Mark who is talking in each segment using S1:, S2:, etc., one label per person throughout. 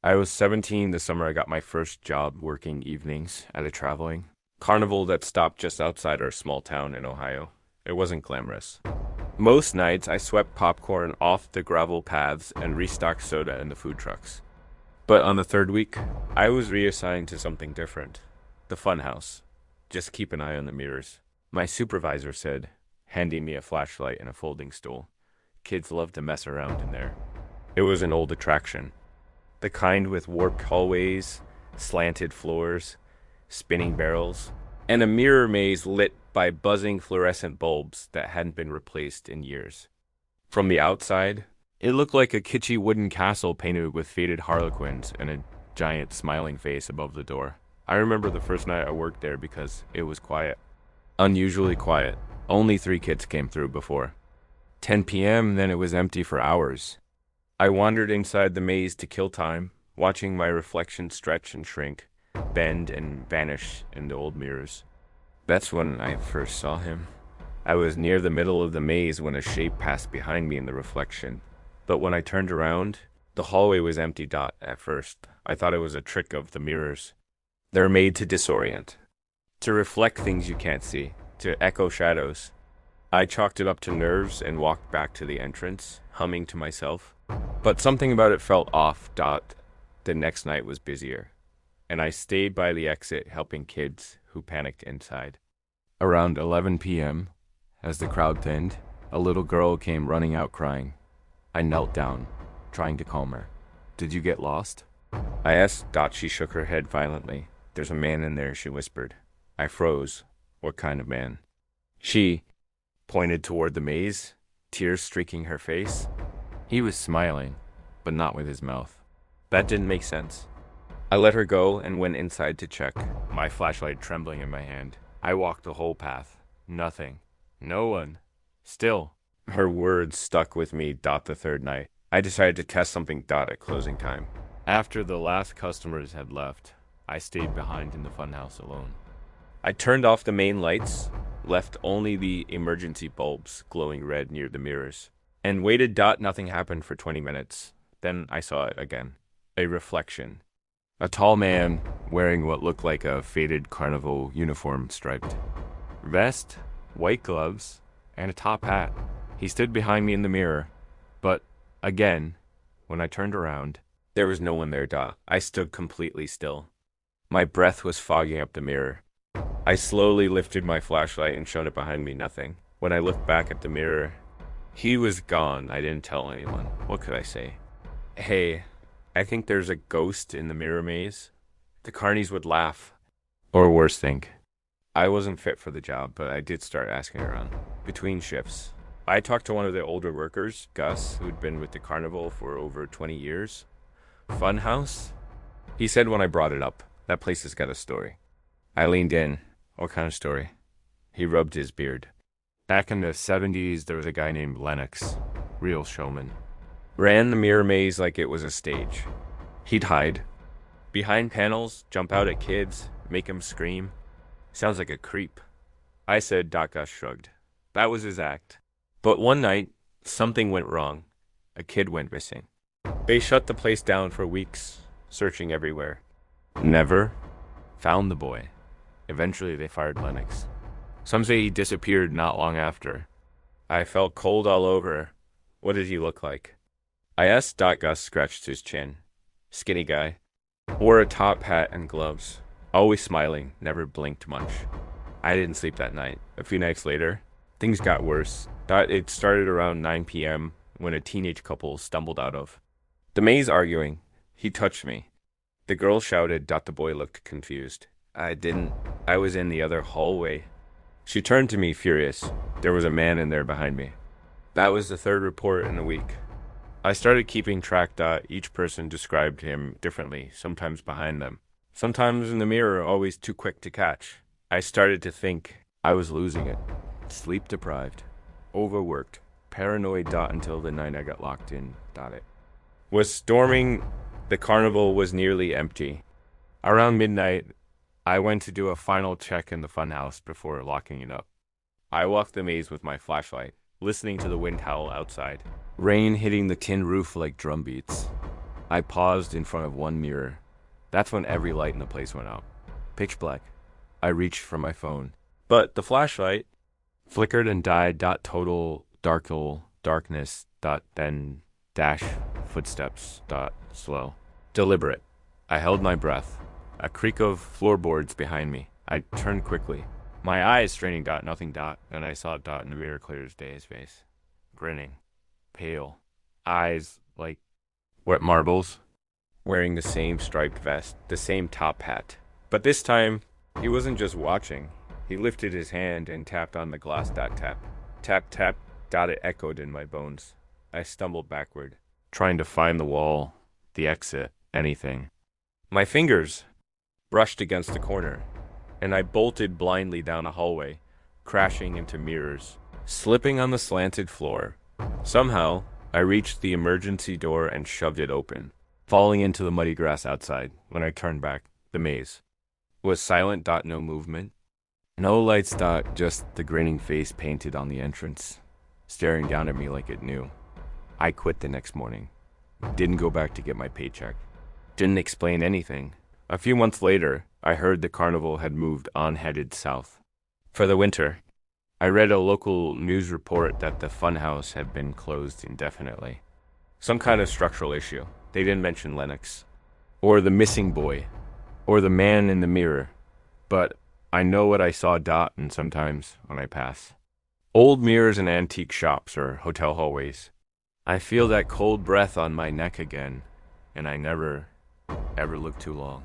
S1: I was 17 the summer I got my first job working evenings at a traveling carnival that stopped just outside our small town in Ohio. It wasn't glamorous. Most nights I swept popcorn off the gravel paths and restocked soda in the food trucks. But on the third week, I was reassigned to something different. The Funhouse. Just keep an eye on the mirrors. My supervisor said, handing me a flashlight and a folding stool. Kids love to mess around in there. It was an old attraction. The kind with warped hallways, slanted floors, spinning barrels, and a mirror maze lit by buzzing fluorescent bulbs that hadn't been replaced in years. From the outside, it looked like a kitschy wooden castle painted with faded harlequins and a giant smiling face above the door. I remember the first night I worked there because it was quiet. Unusually quiet. Only 3 kids came through before. 10 p.m., then it was empty for hours. I wandered inside the maze to kill time, watching my reflection stretch and shrink, bend and vanish in the old mirrors. That's when I first saw him. I was near the middle of the maze when a shape passed behind me in the reflection. But when I turned around, the hallway was empty. At first, I thought it was a trick of the mirrors. They're made to disorient, to reflect things you can't see, to echo shadows. I chalked it up to nerves and walked back to the entrance, humming to myself. But something about it felt off. The next night was busier, and I stayed by the exit helping kids who panicked inside. Around 11 p.m., as the crowd thinned, a little girl came running out crying. I knelt down, trying to calm her. "Did you get lost?" I asked. She shook her head violently. "There's a man in there," she whispered. I froze. What kind of man? She pointed toward the maze, tears streaking her face. He was smiling, but not with his mouth. That didn't make sense. I let her go and went inside to check, my flashlight trembling in my hand. I walked the whole path. Nothing. No one. Still. Her words stuck with me. The third night, I decided to test something. At closing time. After the last customers had left, I stayed behind in the funhouse alone. I turned off the main lights, left only the emergency bulbs glowing red near the mirrors, and waited. Nothing happened for 20 minutes. Then I saw it again. A reflection. A tall man wearing what looked like a faded carnival uniform, striped vest, white gloves, and a top hat. He stood behind me in the mirror, but again, when I turned around, there was no one there. I stood completely still. My breath was fogging up the mirror. I slowly lifted my flashlight and shone it behind me. Nothing. When I looked back at the mirror, he was gone. I didn't tell anyone. What could I say? "Hey, I think there's a ghost in the mirror maze." The carnies would laugh. Or worse, think. I wasn't fit for the job, but I did start asking around. Between shifts, I talked to one of the older workers, Gus, who'd been with the carnival for over 20 years. Funhouse? He said when I brought it up, that place has got a story. I leaned in. What kind of story? He rubbed his beard. Back in the 70s, there was a guy named Lennox, real showman. Ran the mirror maze like it was a stage. He'd hide behind panels, jump out at kids, make them scream. Sounds like a creep. I said. Gus shrugged. That was his act. But one night, something went wrong. A kid went missing. They shut the place down for weeks, searching everywhere. Never found the boy. Eventually, they fired Lennox. Some say he disappeared not long after. I felt cold all over. What did he look like? I asked. Gus scratched his chin. Skinny guy. Wore a top hat and gloves. Always smiling, never blinked much. I didn't sleep that night. A few nights later, things got worse. It started around 9 p.m. when a teenage couple stumbled out of the maze arguing. He touched me. The girl shouted. The boy looked confused. I didn't. I was in the other hallway. She turned to me, furious. There was a man in there behind me. That was the third report in a week. I started keeping track. Each person described him differently, sometimes behind them, sometimes in the mirror, always too quick to catch. I started to think I was losing it. Sleep deprived, overworked, paranoid. Until the night I got locked in. It was storming. The carnival was nearly empty. Around midnight, I went to do a final check in the funhouse before locking it up. I walked the maze with my flashlight, listening to the wind howl outside. Rain hitting the tin roof like drum beats. I paused in front of one mirror. That's when every light in the place went out. Pitch black. I reached for my phone. But the flashlight flickered and died. Total darkness. Then dash footsteps. Slow. Deliberate. I held my breath. A creak of floorboards behind me. I turned quickly. My eyes straining. Nothing. And I saw in the mirror clear as day his face. Grinning. Pale. Eyes like wet marbles. Wearing the same striped vest. The same top hat. But this time, he wasn't just watching. He lifted his hand and tapped on the glass. Tap. Tap, tap. It echoed in my bones. I stumbled backward, trying to find the wall, the exit, anything. My fingers brushed against the corner, and I bolted blindly down a hallway, crashing into mirrors, slipping on the slanted floor. Somehow, I reached the emergency door and shoved it open, falling into the muddy grass outside. When I turned back, the maze was silent. No movement. No lights. Just the grinning face painted on the entrance, staring down at me like it knew. I quit the next morning. Didn't go back to get my paycheck. Didn't explain anything. A few months later, I heard the carnival had moved on, headed south for the winter. I read a local news report that the Funhouse had been closed indefinitely. Some kind of structural issue. They didn't mention Lennox, or the missing boy, or the man in the mirror. But I know what I saw. And sometimes when I pass old mirrors in antique shops or hotel hallways, I feel that cold breath on my neck again, and I never, ever look too long.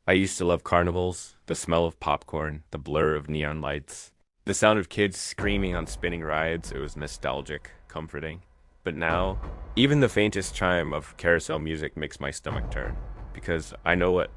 S1: I used to love carnivals, the smell of popcorn, the blur of neon lights, the sound of kids screaming on spinning rides. It was nostalgic, comforting. But now, even the faintest chime of carousel music makes my stomach turn, because I know what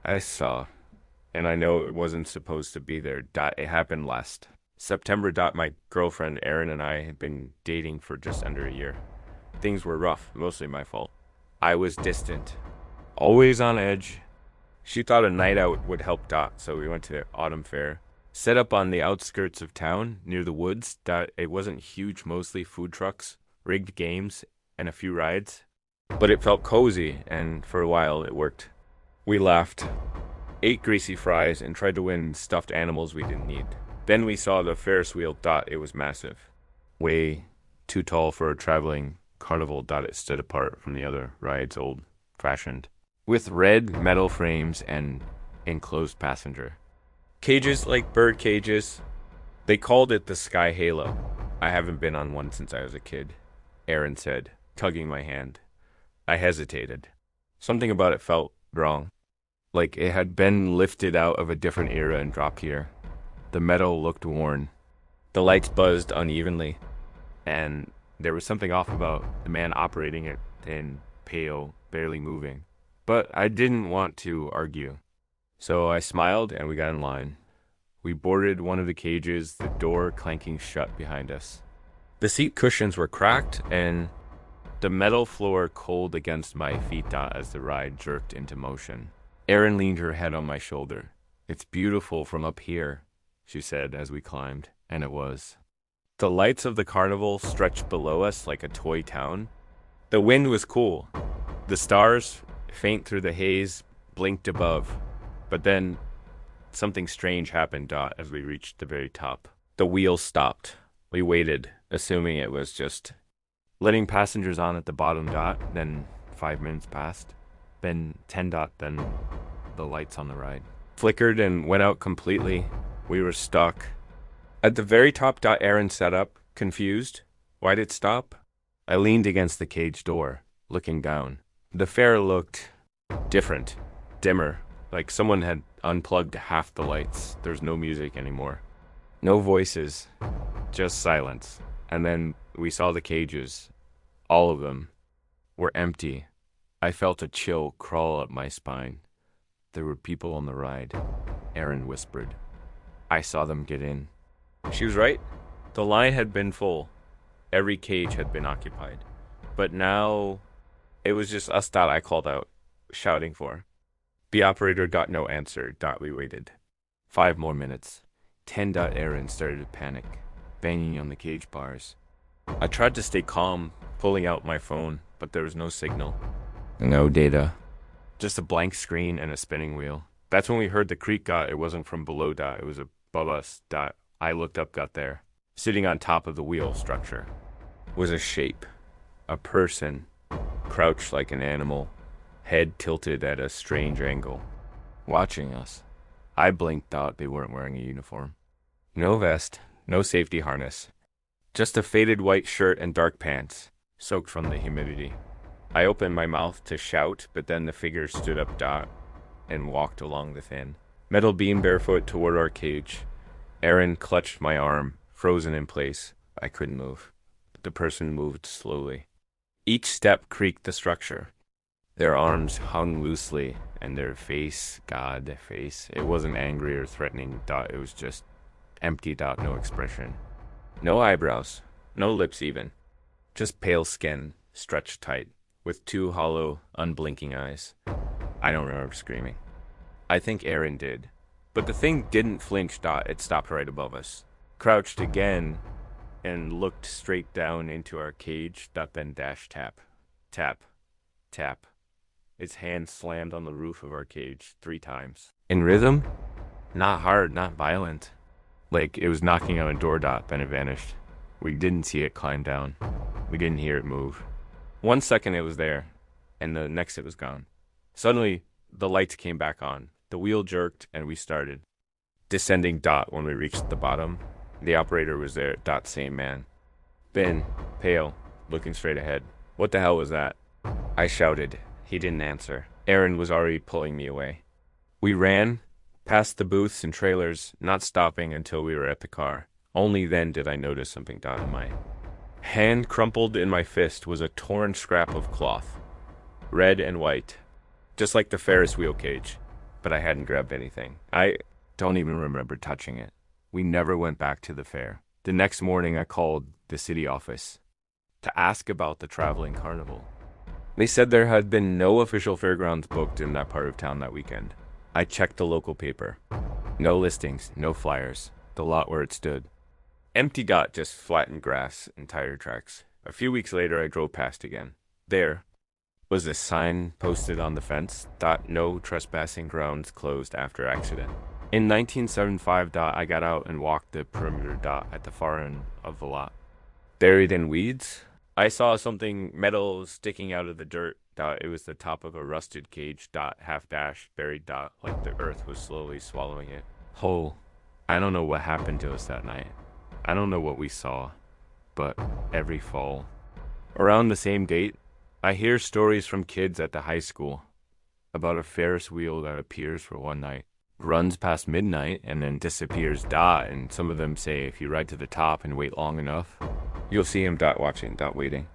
S1: I saw, and I know it wasn't supposed to be there. It happened last September. My girlfriend Erin and I had been dating for just under a year. Things were rough, mostly my fault. I was distant, always on edge. She thought a night out would help. So we went to the autumn fair, set up on the outskirts of town near the woods. It wasn't huge, mostly food trucks, rigged games, and a few rides. But it felt cozy, and for a while it worked. We laughed, ate greasy fries, and tried to win stuffed animals we didn't need. Then we saw the Ferris wheel. It was massive. Way too tall for a traveling carnival. It stood apart from the other rides, old-fashioned, with red metal frames and enclosed passenger cages like bird cages. They called it the Sky Halo. I haven't been on one since I was a kid, Erin said, tugging my hand. I hesitated. Something about it felt wrong, like it had been lifted out of a different era and dropped here. The metal looked worn. The lights buzzed unevenly, and there was something off about the man operating it, thin, pale, barely moving. But I didn't want to argue, so I smiled and we got in line. We boarded one of the cages, the door clanking shut behind us. The seat cushions were cracked and the metal floor cold against my feet as the ride jerked into motion. Erin leaned her head on my shoulder. "It's beautiful from up here," she said as we climbed, and it was. The lights of the carnival stretched below us like a toy town. The wind was cool. The stars, faint through the haze, blinked above. But then something strange happened. As we reached the very top. The wheel stopped. We waited, assuming it was just letting passengers on at the bottom. Then 5 minutes passed. Then 10. Then the lights on the ride flickered and went out completely. We were stuck. At the very top. Erin sat up, confused. Why'd it stop? I leaned against the cage door, looking down. The fair looked different, dimmer, like someone had unplugged half the lights. There's no music anymore. No voices, just silence. And then we saw the cages. All of them were empty. I felt a chill crawl up my spine. There were people on the ride, Erin whispered. I saw them get in. She was right. The line had been full. Every cage had been occupied. But now it was just us. I called out, shouting for. The operator got no answer. We waited. 5 more minutes. 10. Aaron started to panic, banging on the cage bars. I tried to stay calm, pulling out my phone, but there was no signal. No data. Just a blank screen and a spinning wheel. That's when we heard the creak. It wasn't from below. It was above us. I looked up, got there. Sitting on top of the wheel structure was a shape. A person, crouched like an animal, head tilted at a strange angle, watching us. I blinked, thought they weren't wearing a uniform. No vest, no safety harness. Just a faded white shirt and dark pants, soaked from the humidity. I opened my mouth to shout, but then the figure stood up and walked along the thin metal beam barefoot toward our cage. Aaron clutched my arm, frozen in place. I couldn't move. The person moved slowly. Each step creaked the structure. Their arms hung loosely, and their face, it wasn't angry or threatening. It was just empty. No expression. No eyebrows, no lips even. Just pale skin, stretched tight, with two hollow, unblinking eyes. I don't remember screaming. I think Aaron did. But the thing didn't flinch. It stopped right above us. Crouched again and looked straight down into our cage. Then dash tap. Tap. Tap. Its hand slammed on the roof of our cage 3 times. In rhythm? Not hard, not violent. Like it was knocking on a door. Then it vanished. We didn't see it climb down. We didn't hear it move. 1 second it was there, and the next it was gone. Suddenly, the lights came back on. The wheel jerked, and we started. Descending. When we reached the bottom, the operator was there. Same man. Thin, pale, looking straight ahead. What the hell was that? I shouted. He didn't answer. Aaron was already pulling me away. We ran, past the booths and trailers, not stopping until we were at the car. Only then did I notice something. In my hand, crumpled in my fist, was a torn scrap of cloth. Red and white. Just like the Ferris wheel cage. But I hadn't grabbed anything. I don't even remember touching it. We never went back to the fair. The next morning I called the city office to ask about the traveling carnival. They said there had been no official fairgrounds booked in that part of town that weekend. I checked the local paper. No listings, no flyers. The lot where it stood. Empty. Just flattened grass and tire tracks. A few weeks later I drove past again. There was a sign posted on the fence. No trespassing grounds closed after accident. In 1975. I got out and walked the perimeter. At the far end of the lot. Buried in weeds, I saw something metal sticking out of the dirt. It was the top of a rusted cage. Half dash buried. Like the earth was slowly swallowing it whole. I don't know what happened to us that night. I don't know what we saw, but every fall, around the same date, I hear stories from kids at the high school about a Ferris wheel that appears for one night, runs past midnight, and then disappears. And some of them say if you ride to the top and wait long enough, you'll see him. Watching. Waiting.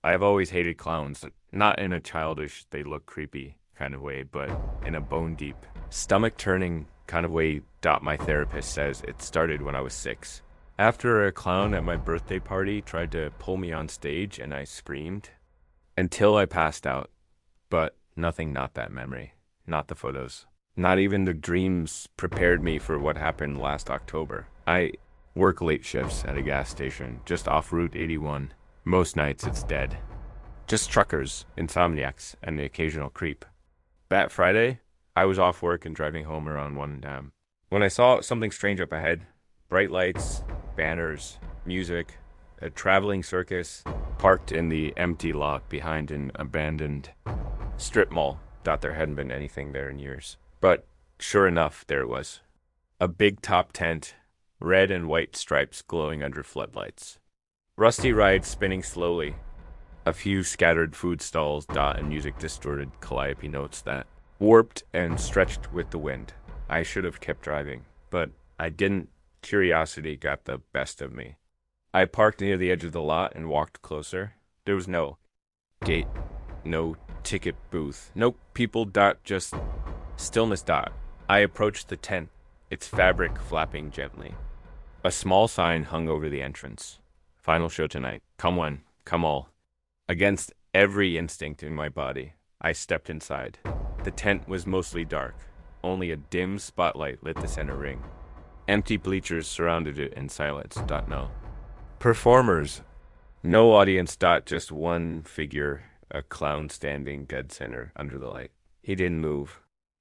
S1: I have always hated clowns, not in a childish, they look creepy kind of way, but in a bone-deep, stomach-turning kind of way. My therapist says it started when I was 6. After a clown at my birthday party tried to pull me on stage and I screamed until I passed out. But nothing, not that memory, not the photos, not even the dreams prepared me for what happened last October. I work late shifts at a gas station just off Route 81. Most nights it's dead. Just truckers, insomniacs, and the occasional creep. That Friday, I was off work and driving home around 1 a.m. when I saw something strange up ahead. Bright lights, banners, music, a traveling circus parked in the empty lot behind an abandoned strip mall. There hadn't been anything there in years. But sure enough, there it was. A big top tent, red and white stripes glowing under floodlights. Rusty rides spinning slowly. A few scattered food stalls. And music distorted calliope notes that warped and stretched with the wind. I should have kept driving, but I didn't. Curiosity got the best of me. I parked near the edge of the lot and walked closer. There was no gate, no ticket booth, no people. Just stillness. I approached the tent, its fabric flapping gently. A small sign hung over the entrance. Final show tonight. Come one, come all. Against Every instinct in my body. I stepped inside. The tent was mostly dark. Only a dim spotlight lit the center ring. Empty bleachers surrounded it in silence. No. Performers. No audience. Just one figure, a clown standing dead center under the light. He didn't move.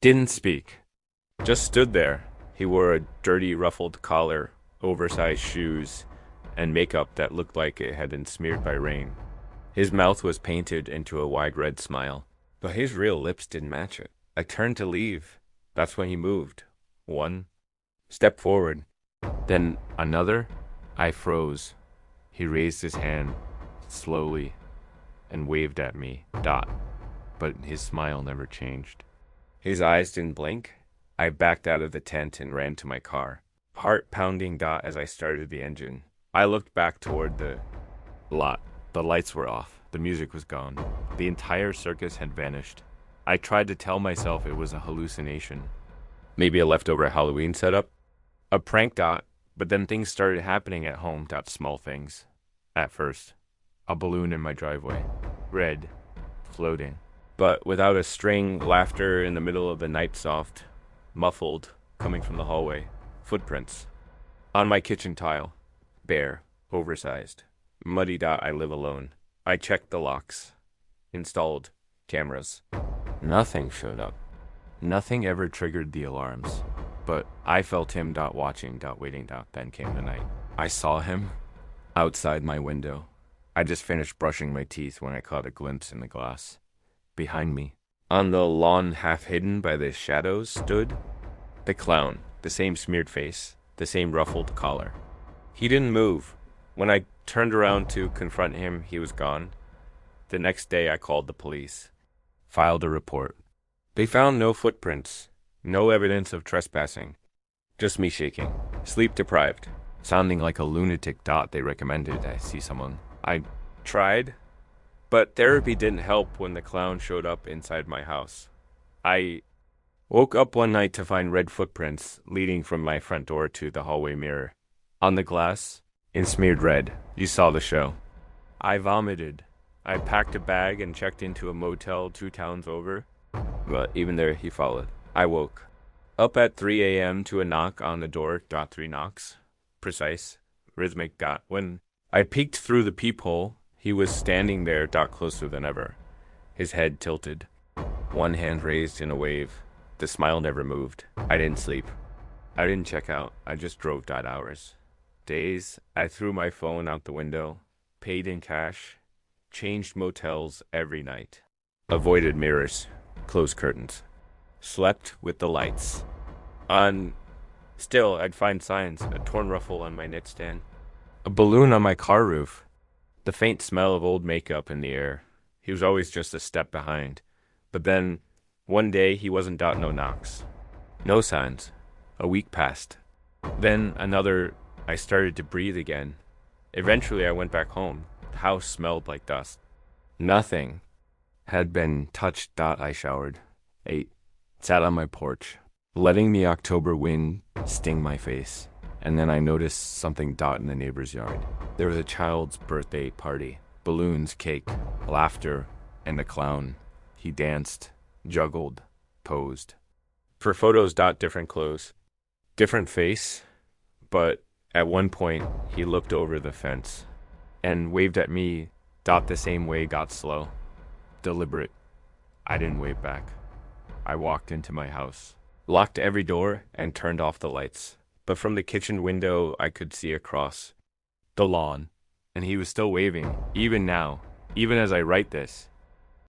S1: Didn't speak. Just stood there. He wore a dirty ruffled collar, oversized shoes, and makeup that looked like it had been smeared by rain. His mouth was painted into a wide red smile, but his real lips didn't match it. I turned to leave. That's when he moved. One step forward. Then another. I froze. He raised his hand, slowly, and waved at me. But his smile never changed. His eyes didn't blink. I backed out of the tent and ran to my car. Heart pounding. As I started the engine. I looked back toward the lot. The lights were off. The music was gone. The entire circus had vanished. I tried to tell myself it was a hallucination. Maybe a leftover Halloween setup? A prank. But then things started happening at home. Small things. At first, a balloon in my driveway. Red. Floating. But without a string, laughter in the middle of the night. Soft. Muffled. Coming from the hallway. Footprints. On my kitchen tile. Bare. Oversized. Muddy. I live alone. I checked the locks. Installed cameras. Nothing showed up. Nothing ever triggered the alarms. But I felt him. Watching. Waiting. Then came the night. I saw him outside my window. I just finished brushing my teeth when I caught a glimpse in the glass. Behind me, on the lawn half hidden by the shadows, stood the clown. The same smeared face. The same ruffled collar. He didn't move. When I turned around to confront him, he was gone. The next day, I called the police. Filed a report. They found no footprints. No evidence of trespassing. Just me shaking. Sleep deprived. Sounding like a lunatic. They recommended I see someone. I tried. But therapy didn't help when the clown showed up inside my house. I woke up one night to find red footprints leading from my front door to the hallway mirror. On the glass, in smeared red. You saw the show. I vomited. I packed a bag and checked into a motel 2 towns over. But even there, he followed. I woke up at 3 a.m. to a knock on the door. 3 knocks. Precise. Rhythmic. When I peeked through the peephole, he was standing there. Closer than ever. His head tilted. One hand raised in a wave. The smile never moved. I didn't sleep. I didn't check out. I just drove. Hours. Days. I threw my phone out the window. Paid in cash. Changed motels every night. Avoided mirrors. Closed curtains. Slept with the lights on. Still, I'd find signs. A torn ruffle on my nightstand. A balloon on my car roof. The faint smell of old makeup in the air. He was always just a step behind. But then, one day, he wasn't. No knocks. No signs. A week passed. Then another. I started to breathe again. Eventually, I went back home. The house smelled like dust. Nothing had been touched. I showered. Ate. Sat on my porch, letting the October wind sting my face. And then I noticed something. In the neighbor's yard. There was a child's birthday party. Balloons, cake, laughter, and a clown. He danced, juggled, posed. For photos. Different clothes. Different face. But at one point, he looked over the fence and waved at me. The same way. Got slow. Deliberate. I didn't wave back. I walked into my house, locked every door, and turned off the lights. But from the kitchen window, I could see across the lawn, and he was still waving, even now, even as I write this.